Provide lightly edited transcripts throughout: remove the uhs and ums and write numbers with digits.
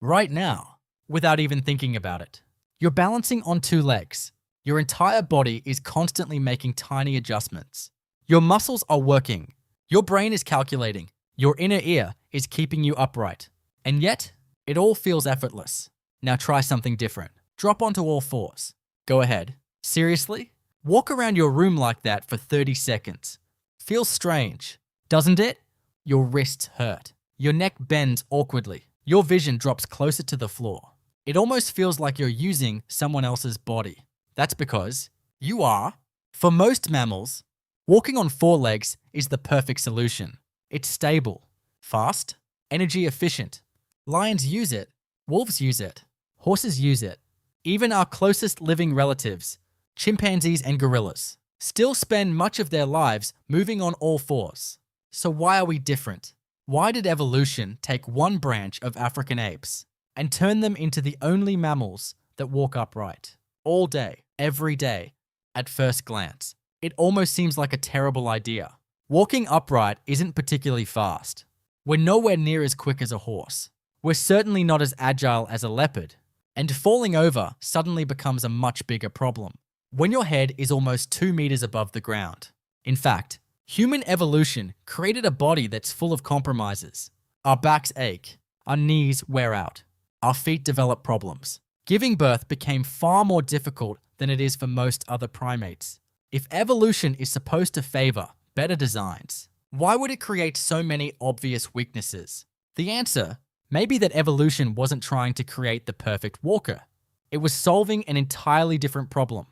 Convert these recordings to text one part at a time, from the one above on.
right now, without even thinking about it. You're balancing on two legs. Your entire body is constantly making tiny adjustments. Your muscles are working. Your brain is calculating. Your inner ear is keeping you upright. And yet, it all feels effortless. Now try something different. Drop onto all fours. Go ahead. Seriously? Walk around your room like that for 30 seconds. Feels strange, doesn't it? Your wrists hurt. Your neck bends awkwardly. Your vision drops closer to the floor. It almost feels like you're using someone else's body. That's because you are. For most mammals, walking on four legs is the perfect solution. It's stable, fast, energy efficient. Lions use it. Wolves use it. Horses use it. Even our closest living relatives, chimpanzees and gorillas, still spend much of their lives moving on all fours. So why are we different? Why did evolution take one branch of African apes and turn them into the only mammals that walk upright? All day, every day, at first glance, it almost seems like a terrible idea. Walking upright isn't particularly fast. We're nowhere near as quick as a horse. We're certainly not as agile as a leopard. And falling over suddenly becomes a much bigger problem when your head is almost 2 meters above the ground. In fact, human evolution created a body that's full of compromises. Our backs ache, our knees wear out, our feet develop problems. Giving birth became far more difficult than it is for most other primates. If evolution is supposed to favor better designs, why would it create so many obvious weaknesses? The answer may be that evolution wasn't trying to create the perfect walker. It was solving an entirely different problem.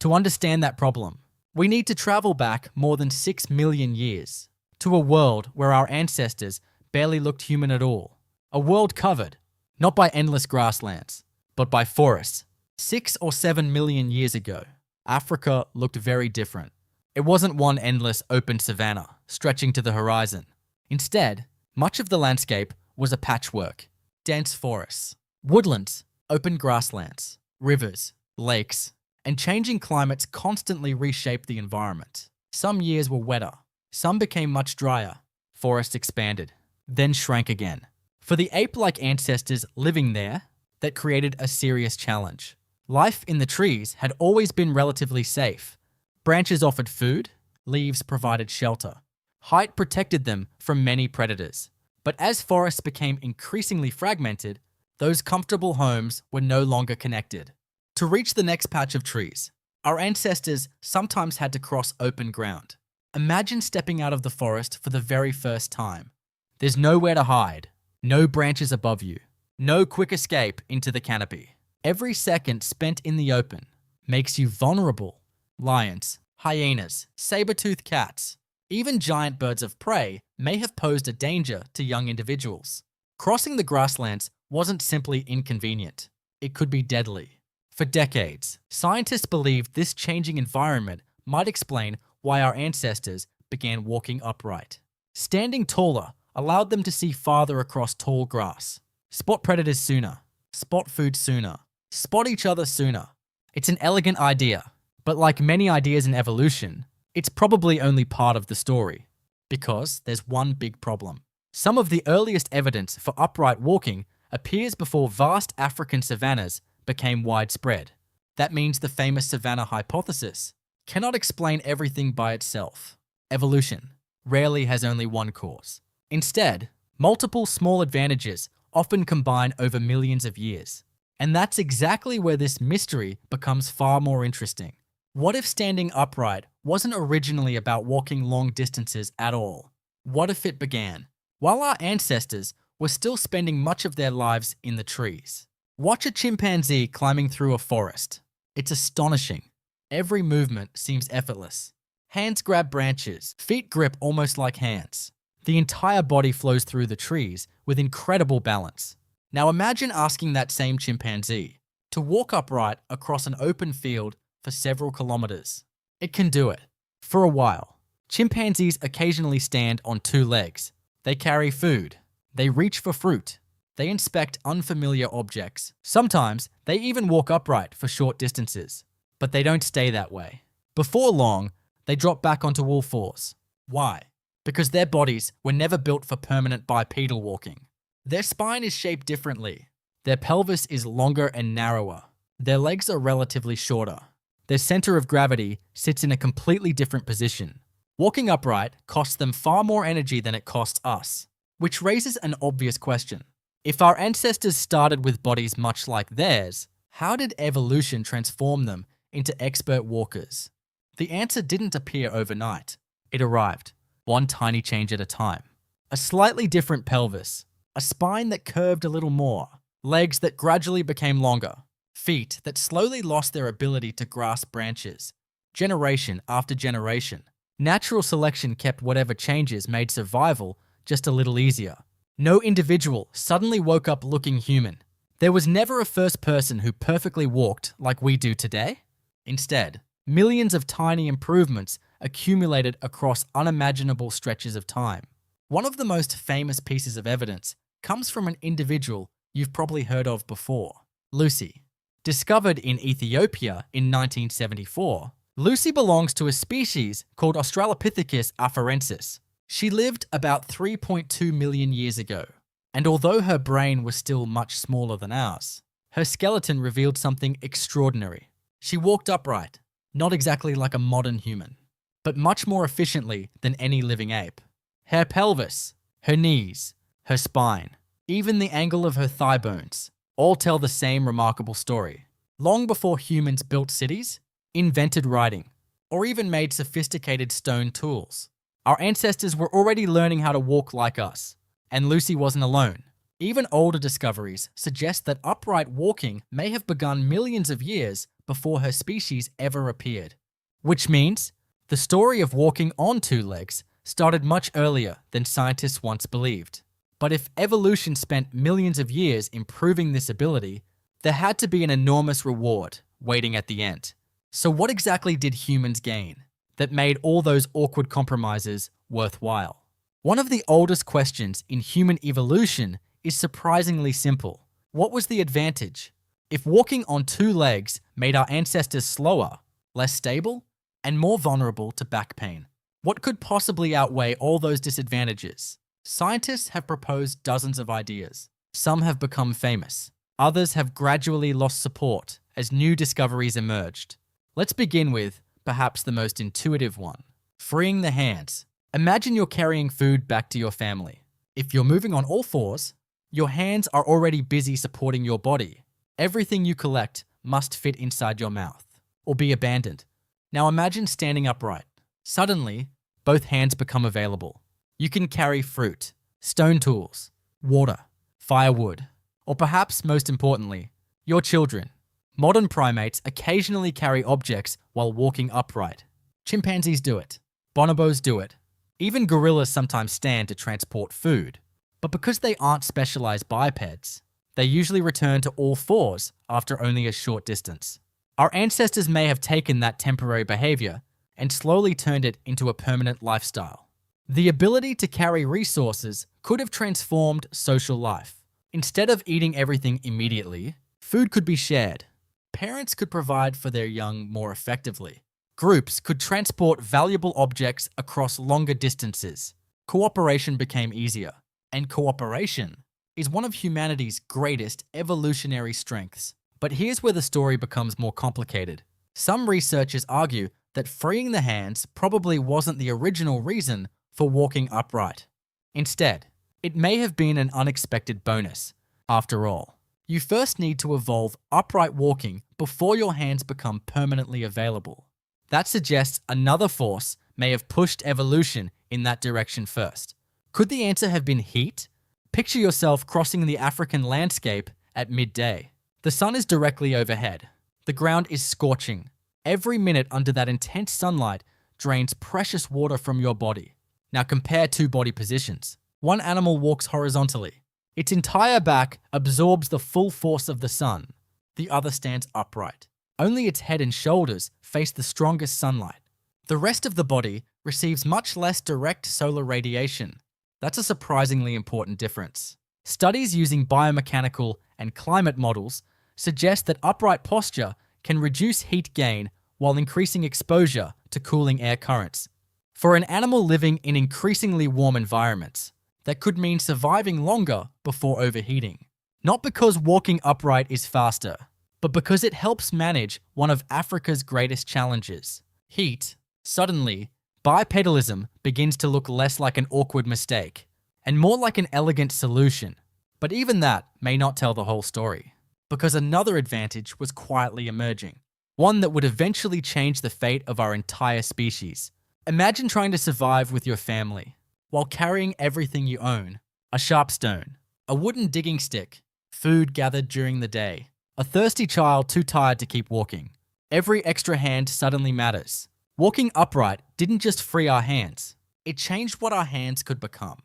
To understand that problem, we need to travel back more than 6 million years to a world where our ancestors barely looked human at all. A world covered, not by endless grasslands, but by forests. 6 or 7 million years ago, Africa looked very different. It wasn't one endless open savanna stretching to the horizon. Instead, much of the landscape was a patchwork: dense forests, woodlands, open grasslands, rivers, lakes, and changing climates constantly reshaped the environment. Some years were wetter, some became much drier. Forests expanded, then shrank again. For the ape-like ancestors living there, that created a serious challenge. Life in the trees had always been relatively safe. Branches offered food, leaves provided shelter. Height protected them from many predators. But as forests became increasingly fragmented, those comfortable homes were no longer connected. To reach the next patch of trees, our ancestors sometimes had to cross open ground. Imagine stepping out of the forest for the very first time. There's nowhere to hide, no branches above you, no quick escape into the canopy. Every second spent in the open makes you vulnerable. Lions, hyenas, saber-toothed cats, even giant birds of prey may have posed a danger to young individuals. Crossing the grasslands wasn't simply inconvenient. It could be deadly. For decades, scientists believed this changing environment might explain why our ancestors began walking upright. Standing taller allowed them to see farther across tall grass, spot predators sooner, spot food sooner, spot each other sooner. It's an elegant idea, but like many ideas in evolution, it's probably only part of the story, because there's one big problem. Some of the earliest evidence for upright walking appears before vast African savannas became widespread. That means the famous savanna hypothesis cannot explain everything by itself. Evolution rarely has only one cause. Instead, multiple small advantages often combine over millions of years. And that's exactly where this mystery becomes far more interesting. What if standing upright wasn't originally about walking long distances at all? What if it began while our ancestors were still spending much of their lives in the trees? Watch a chimpanzee climbing through a forest. It's astonishing. Every movement seems effortless. Hands grab branches, feet grip almost like hands. The entire body flows through the trees with incredible balance. Now imagine asking that same chimpanzee to walk upright across an open field for several kilometers. It can do it. For a while, chimpanzees occasionally stand on two legs. They carry food. They reach for fruit. They inspect unfamiliar objects. Sometimes they even walk upright for short distances. But they don't stay that way. Before long, they drop back onto all fours. Why? Because their bodies were never built for permanent bipedal walking. Their spine is shaped differently. Their pelvis is longer and narrower. Their legs are relatively shorter. Their center of gravity sits in a completely different position. Walking upright costs them far more energy than it costs us, which raises an obvious question. If our ancestors started with bodies much like theirs, how did evolution transform them into expert walkers? The answer didn't appear overnight. It arrived, one tiny change at a time. A slightly different pelvis, a spine that curved a little more, legs that gradually became longer, feet that slowly lost their ability to grasp branches. Generation after generation, natural selection kept whatever changes made survival just a little easier. No individual suddenly woke up looking human. There was never a first person who perfectly walked like we do today. Instead, millions of tiny improvements accumulated across unimaginable stretches of time. One of the most famous pieces of evidence comes from an individual you've probably heard of before, Lucy. Discovered in Ethiopia in 1974, Lucy belongs to a species called Australopithecus afarensis. She lived about 3.2 million years ago, and although her brain was still much smaller than ours, her skeleton revealed something extraordinary. She walked upright, not exactly like a modern human, but much more efficiently than any living ape. Her pelvis, her knees, her spine, even the angle of her thigh bones, all tell the same remarkable story. Long before humans built cities, invented writing, or even made sophisticated stone tools, our ancestors were already learning how to walk like us, and Lucy wasn't alone. Even older discoveries suggest that upright walking may have begun millions of years before her species ever appeared. Which means the story of walking on two legs started much earlier than scientists once believed. But if evolution spent millions of years improving this ability, there had to be an enormous reward waiting at the end. So what exactly did humans gain that made all those awkward compromises worthwhile? One of the oldest questions in human evolution is surprisingly simple. What was the advantage? If walking on two legs made our ancestors slower, less stable, and more vulnerable to back pain, what could possibly outweigh all those disadvantages? Scientists have proposed dozens of ideas. Some have become famous. Others have gradually lost support as new discoveries emerged. Let's begin with perhaps the most intuitive one: freeing the hands. Imagine you're carrying food back to your family. If you're moving on all fours, your hands are already busy supporting your body. Everything you collect must fit inside your mouth or be abandoned. Now imagine standing upright. Suddenly, both hands become available. You can carry fruit, stone tools, water, firewood, or perhaps most importantly, your children. Modern primates occasionally carry objects while walking upright. Chimpanzees do it. Bonobos do it. Even gorillas sometimes stand to transport food. But because they aren't specialized bipeds, they usually return to all fours after only a short distance. Our ancestors may have taken that temporary behavior and slowly turned it into a permanent lifestyle. The ability to carry resources could have transformed social life. Instead of eating everything immediately, food could be shared. Parents could provide for their young more effectively. Groups could transport valuable objects across longer distances. Cooperation became easier. And cooperation is one of humanity's greatest evolutionary strengths. But here's where the story becomes more complicated. Some researchers argue that freeing the hands probably wasn't the original reason for walking upright. Instead, it may have been an unexpected bonus. After all, you first need to evolve upright walking before your hands become permanently available. That suggests another force may have pushed evolution in that direction first. Could the answer have been heat? Picture yourself crossing the African landscape at midday. The sun is directly overhead. The ground is scorching. Every minute under that intense sunlight drains precious water from your body. Now compare two body positions. One animal walks horizontally. Its entire back absorbs the full force of the sun. The other stands upright. Only its head and shoulders face the strongest sunlight. The rest of the body receives much less direct solar radiation. That's a surprisingly important difference. Studies using biomechanical and climate models suggest that upright posture can reduce heat gain while increasing exposure to cooling air currents. For an animal living in increasingly warm environments, that could mean surviving longer before overheating. Not because walking upright is faster, but because it helps manage one of Africa's greatest challenges, heat. Suddenly, bipedalism begins to look less like an awkward mistake and more like an elegant solution. But even that may not tell the whole story, because another advantage was quietly emerging, one that would eventually change the fate of our entire species. Imagine trying to survive with your family while carrying everything you own: a sharp stone, a wooden digging stick, food gathered during the day, a thirsty child too tired to keep walking. Every extra hand suddenly matters. Walking upright didn't just free our hands, it changed what our hands could become.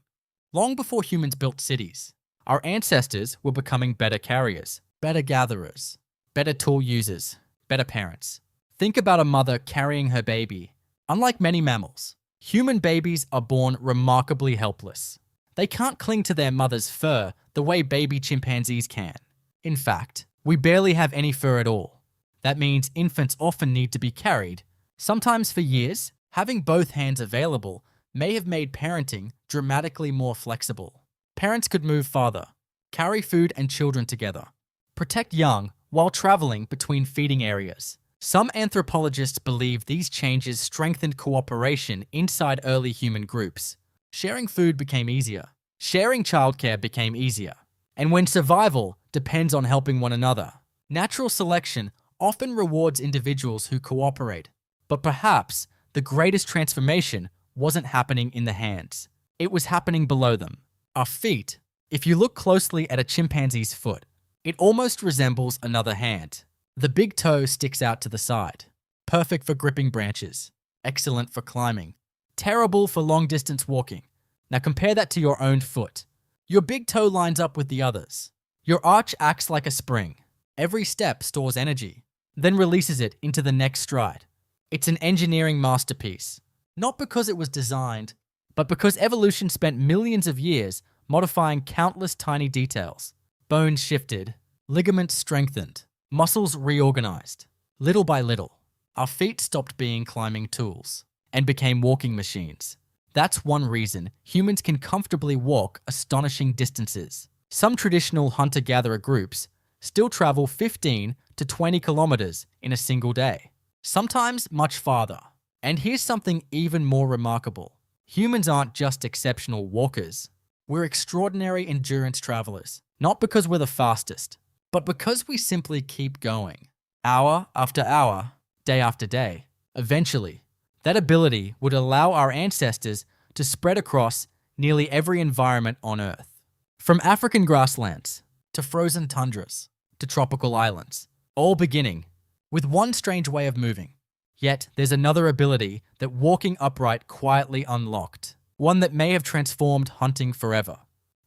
Long before humans built cities, our ancestors were becoming better carriers, better gatherers, better tool users, better parents. Think about a mother carrying her baby. Unlike many mammals, human babies are born remarkably helpless. They can't cling to their mother's fur the way baby chimpanzees can. In fact, we barely have any fur at all. That means infants often need to be carried, sometimes for years. Having both hands available may have made parenting dramatically more flexible. Parents could move farther, carry food and children together, protect young while traveling between feeding areas. Some anthropologists believe these changes strengthened cooperation inside early human groups. Sharing food became easier. Sharing childcare became easier. And when survival depends on helping one another, natural selection often rewards individuals who cooperate. But perhaps the greatest transformation wasn't happening in the hands. It was happening below them. Our feet. If you look closely at a chimpanzee's foot, it almost resembles another hand. The big toe sticks out to the side. Perfect for gripping branches. Excellent for climbing. Terrible for long-distance walking. Now compare that to your own foot. Your big toe lines up with the others. Your arch acts like a spring. Every step stores energy, then releases it into the next stride. It's an engineering masterpiece. Not because it was designed, but because evolution spent millions of years modifying countless tiny details. Bones shifted, ligaments strengthened, muscles reorganized. Little by little, our feet stopped being climbing tools and became walking machines. That's one reason humans can comfortably walk astonishing distances. Some traditional hunter-gatherer groups still travel 15 to 20 kilometers in a single day, sometimes much farther. And here's something even more remarkable. Humans aren't just exceptional walkers. We're extraordinary endurance travelers, not because we're the fastest, but because we simply keep going. Hour after hour, day after day. Eventually, that ability would allow our ancestors to spread across nearly every environment on Earth. From African grasslands, to frozen tundras, to tropical islands, all beginning with one strange way of moving. Yet there's another ability that walking upright quietly unlocked, one that may have transformed hunting forever.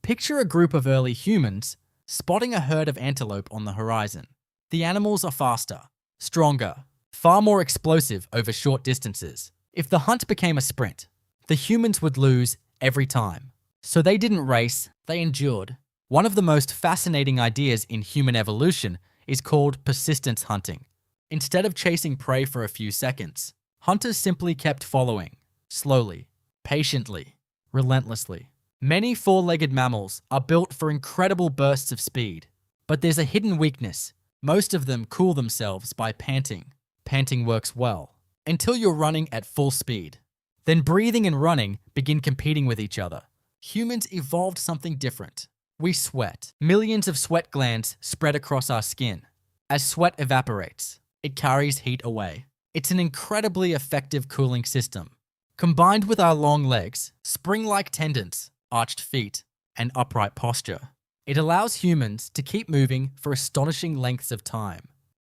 Picture a group of early humans spotting a herd of antelope on the horizon. The animals are faster, stronger, far more explosive over short distances. If the hunt became a sprint, the humans would lose every time. So they didn't race, they endured. One of the most fascinating ideas in human evolution is called persistence hunting. Instead of chasing prey for a few seconds, hunters simply kept following, slowly, patiently, relentlessly. Many four-legged mammals are built for incredible bursts of speed, but there's a hidden weakness. Most of them cool themselves by panting. Panting works well, until you're running at full speed. Then breathing and running begin competing with each other. Humans evolved something different. We sweat. Millions of sweat glands spread across our skin. As sweat evaporates, it carries heat away. It's an incredibly effective cooling system. Combined with our long legs, spring-like tendons, arched feet, and upright posture, it allows humans to keep moving for astonishing lengths of time.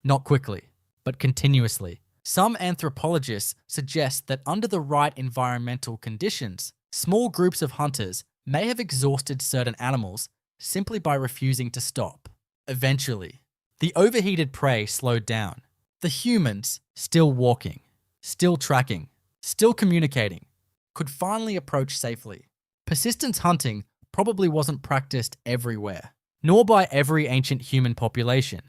Not quickly, but continuously. Some anthropologists suggest that under the right environmental conditions, small groups of hunters may have exhausted certain animals simply by refusing to stop. Eventually, the overheated prey slowed down. The humans, still walking, still tracking, still communicating, could finally approach safely. Persistence hunting probably wasn't practiced everywhere, nor by every ancient human population.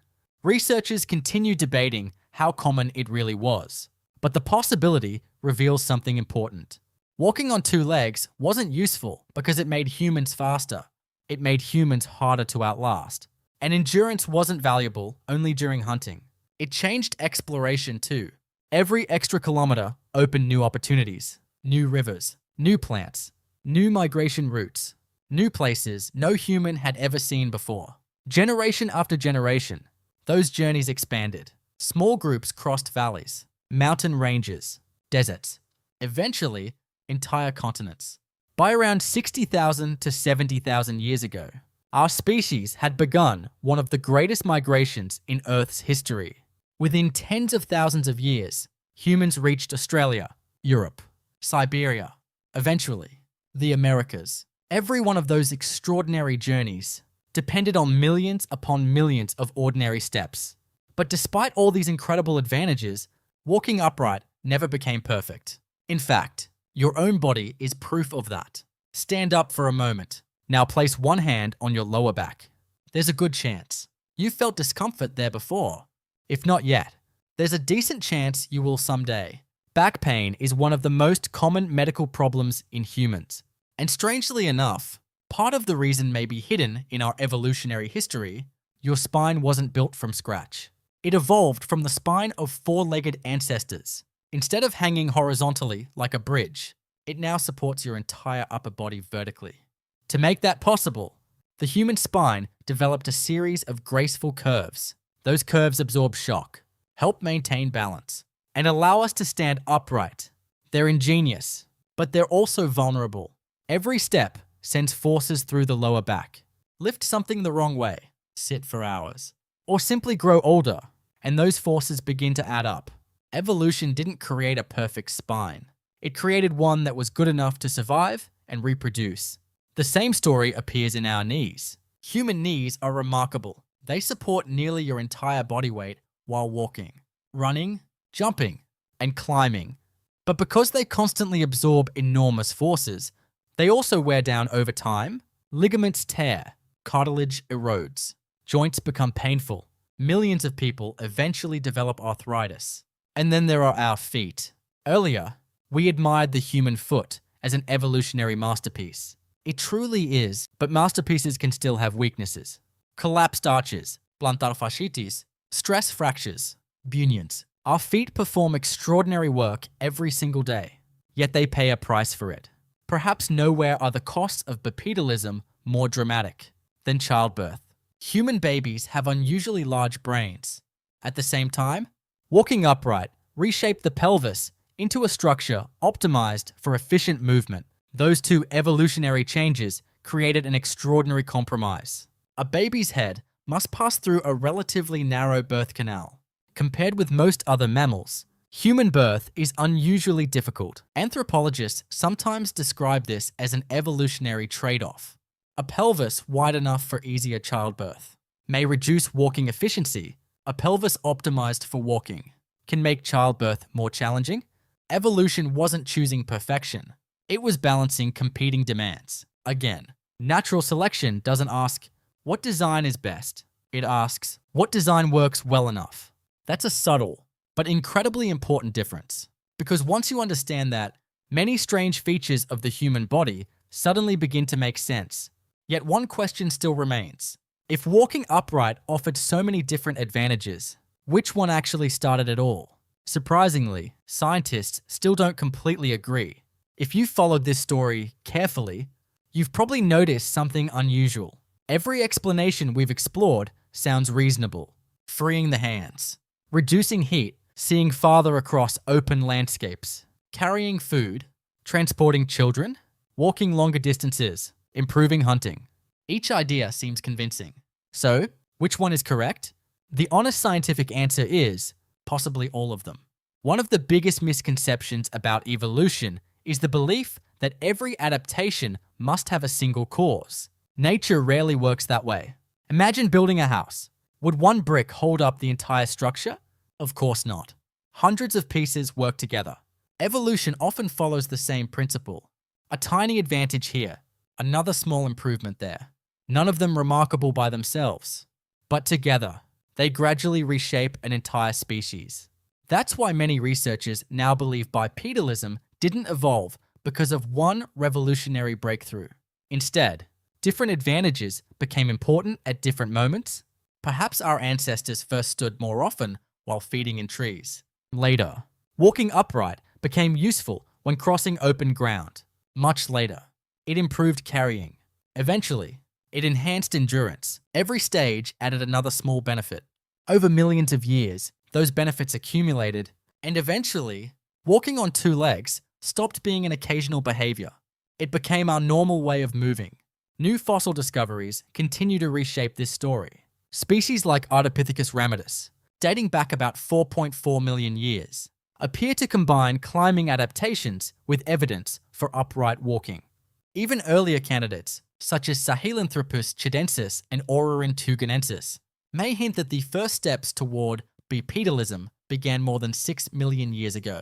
Researchers continue debating how common it really was, but the possibility reveals something important. Walking on two legs wasn't useful because it made humans faster. It made humans harder to outlast. And endurance wasn't valuable only during hunting. It changed exploration too. Every extra kilometer opened new opportunities, new rivers, new plants, new migration routes, new places no human had ever seen before. Generation after generation, those journeys expanded. Small groups crossed valleys, mountain ranges, deserts, eventually entire continents. By around 60,000 to 70,000 years ago, our species had begun one of the greatest migrations in Earth's history. Within tens of thousands of years, humans reached Australia, Europe, Siberia, eventually the Americas. Every one of those extraordinary journeys depended on millions upon millions of ordinary steps. But despite all these incredible advantages, walking upright never became perfect. In fact, your own body is proof of that. Stand up for a moment. Now place one hand on your lower back. There's a good chance you felt discomfort there before. If not yet, there's a decent chance you will someday. Back pain is one of the most common medical problems in humans. And strangely enough, part of the reason may be hidden in our evolutionary history. Your spine wasn't built from scratch. It evolved from the spine of four-legged ancestors. Instead of hanging horizontally like a bridge, it now supports your entire upper body vertically. To make that possible, the human spine developed a series of graceful curves. Those curves absorb shock, help maintain balance, and allow us to stand upright. They're ingenious, but they're also vulnerable. Every step sends forces through the lower back. Lift something the wrong way, sit for hours, or simply grow older, and those forces begin to add up. Evolution didn't create a perfect spine. It created one that was good enough to survive and reproduce. The same story appears in our knees. Human knees are remarkable. They support nearly your entire body weight while walking, running, jumping, and climbing. But because they constantly absorb enormous forces, they also wear down over time. Ligaments tear, cartilage erodes, joints become painful. Millions of people eventually develop arthritis. And then there are our feet. Earlier, we admired the human foot as an evolutionary masterpiece. It truly is, but masterpieces can still have weaknesses. Collapsed arches, plantar fasciitis, stress fractures, bunions. Our feet perform extraordinary work every single day, yet they pay a price for it. Perhaps nowhere are the costs of bipedalism more dramatic than childbirth. Human babies have unusually large brains. At the same time, walking upright reshaped the pelvis into a structure optimized for efficient movement. Those two evolutionary changes created an extraordinary compromise. A baby's head must pass through a relatively narrow birth canal. Compared with most other mammals, human birth is unusually difficult. Anthropologists sometimes describe this as an evolutionary trade-off. A pelvis wide enough for easier childbirth may reduce walking efficiency. A pelvis optimized for walking can make childbirth more challenging. Evolution wasn't choosing perfection. It was balancing competing demands. Again, natural selection doesn't ask, what design is best? It asks, what design works well enough? That's a subtle, but incredibly important difference. Because once you understand that, many strange features of the human body suddenly begin to make sense. Yet one question still remains. If walking upright offered so many different advantages, which one actually started it all? Surprisingly, scientists still don't completely agree. If you followed this story carefully, you've probably noticed something unusual. Every explanation we've explored sounds reasonable. Freeing the hands, reducing heat, seeing farther across open landscapes, carrying food, transporting children, walking longer distances, improving hunting. Each idea seems convincing. So, which one is correct? The honest scientific answer is possibly all of them. One of the biggest misconceptions about evolution is the belief that every adaptation must have a single cause. Nature rarely works that way. Imagine building a house. Would one brick hold up the entire structure? Of course not. Hundreds of pieces work together. Evolution often follows the same principle. A tiny advantage here, another small improvement there. None of them remarkable by themselves, but together, they gradually reshape an entire species. That's why many researchers now believe bipedalism didn't evolve because of one revolutionary breakthrough. Instead, different advantages became important at different moments, Perhaps our ancestors first stood more often while feeding in trees. Later, walking upright became useful when crossing open ground. Much later, it improved carrying. Eventually, it enhanced endurance. Every stage added another small benefit. Over millions of years, those benefits accumulated, and eventually, walking on two legs stopped being an occasional behavior. It became our normal way of moving. New fossil discoveries continue to reshape this story. Species like Ardipithecus ramidus, dating back about 4.4 million years, appear to combine climbing adaptations with evidence for upright walking. Even earlier candidates, such as Sahelanthropus chidensis and Orrorin tugenensis, may hint that the first steps toward bipedalism began more than 6 million years ago.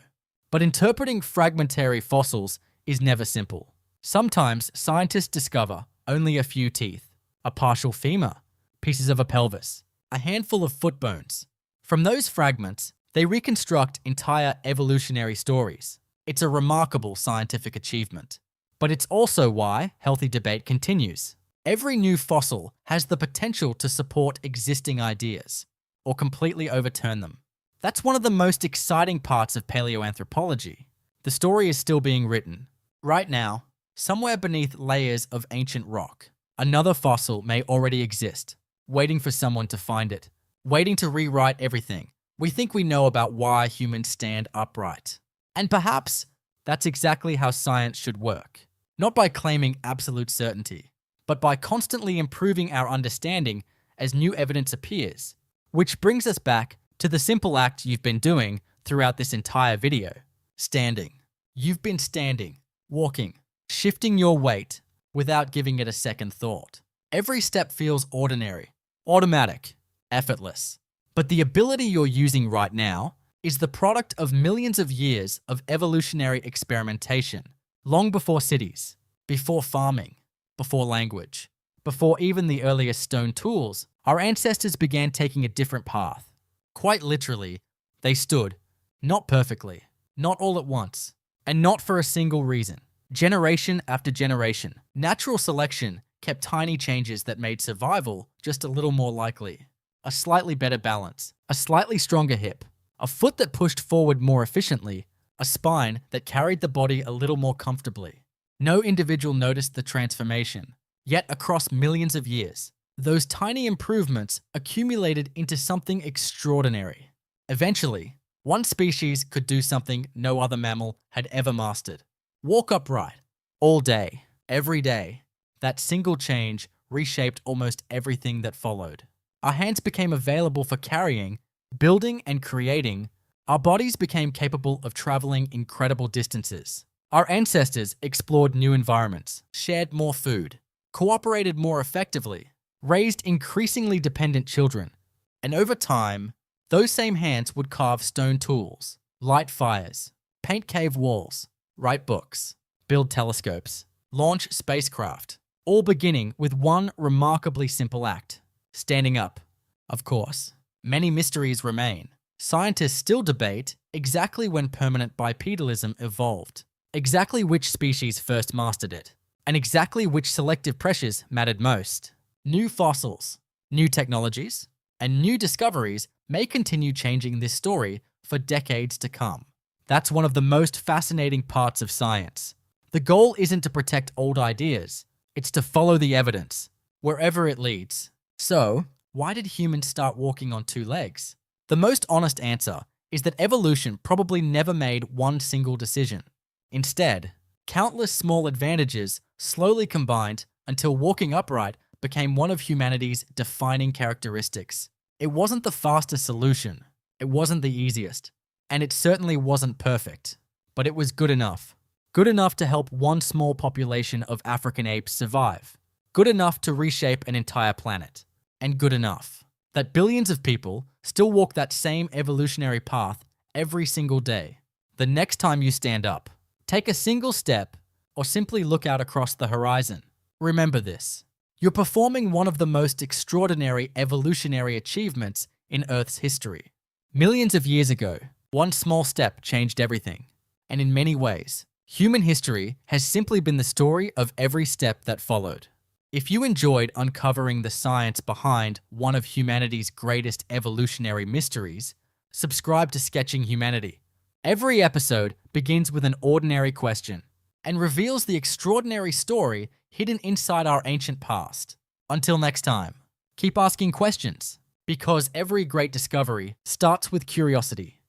But interpreting fragmentary fossils is never simple. Sometimes scientists discover only a few teeth, a partial femur, pieces of a pelvis, a handful of foot bones. From those fragments, they reconstruct entire evolutionary stories. It's a remarkable scientific achievement. But it's also why healthy debate continues. Every new fossil has the potential to support existing ideas, or completely overturn them. That's one of the most exciting parts of paleoanthropology. The story is still being written. Right now, somewhere beneath layers of ancient rock, another fossil may already exist, waiting for someone to find it, waiting to rewrite everything we think we know about why humans stand upright. And perhaps that's exactly how science should work. Not by claiming absolute certainty, but by constantly improving our understanding as new evidence appears. Which brings us back to the simple act you've been doing throughout this entire video. Standing. You've been standing, walking, shifting your weight without giving it a second thought. Every step feels ordinary, automatic, effortless. But the ability you're using right now is the product of millions of years of evolutionary experimentation, long before cities, before farming, before language, before even the earliest stone tools. Our ancestors began taking a different path. Quite literally, they stood, not perfectly, not all at once, and not for a single reason. Generation after generation, natural selection kept tiny changes that made survival just a little more likely. A slightly better balance, a slightly stronger hip, a foot that pushed forward more efficiently, a spine that carried the body a little more comfortably. No individual noticed the transformation. Yet across millions of years, those tiny improvements accumulated into something extraordinary. Eventually, one species could do something no other mammal had ever mastered. Walk upright, all day, every day. That single change reshaped almost everything that followed. Our hands became available for carrying, building, and creating. Our bodies became capable of traveling incredible distances. Our ancestors explored new environments, shared more food, cooperated more effectively, raised increasingly dependent children, and over time, those same hands would carve stone tools, light fires, paint cave walls, write books, build telescopes, launch spacecraft, all beginning with one remarkably simple act: standing up. Of course, many mysteries remain. Scientists still debate exactly when permanent bipedalism evolved, exactly which species first mastered it, and exactly which selective pressures mattered most. New fossils, new technologies, and new discoveries may continue changing this story for decades to come. That's one of the most fascinating parts of science. The goal isn't to protect old ideas, it's to follow the evidence, wherever it leads. So, why did humans start walking on two legs? The most honest answer is that evolution probably never made one single decision. Instead, countless small advantages slowly combined until walking upright became one of humanity's defining characteristics. It wasn't the fastest solution, it wasn't the easiest, and it certainly wasn't perfect, but it was good enough. Good enough to help one small population of African apes survive. Good enough to reshape an entire planet. And good enough that billions of people still walk that same evolutionary path every single day. The next time you stand up, take a single step, or simply look out across the horizon, remember this: you're performing one of the most extraordinary evolutionary achievements in Earth's history. Millions of years ago, one small step changed everything. And in many ways, human history has simply been the story of every step that followed. If you enjoyed uncovering the science behind one of humanity's greatest evolutionary mysteries, subscribe to Sketching Humanity. Every episode begins with an ordinary question and reveals the extraordinary story hidden inside our ancient past. Until next time, keep asking questions, because every great discovery starts with curiosity.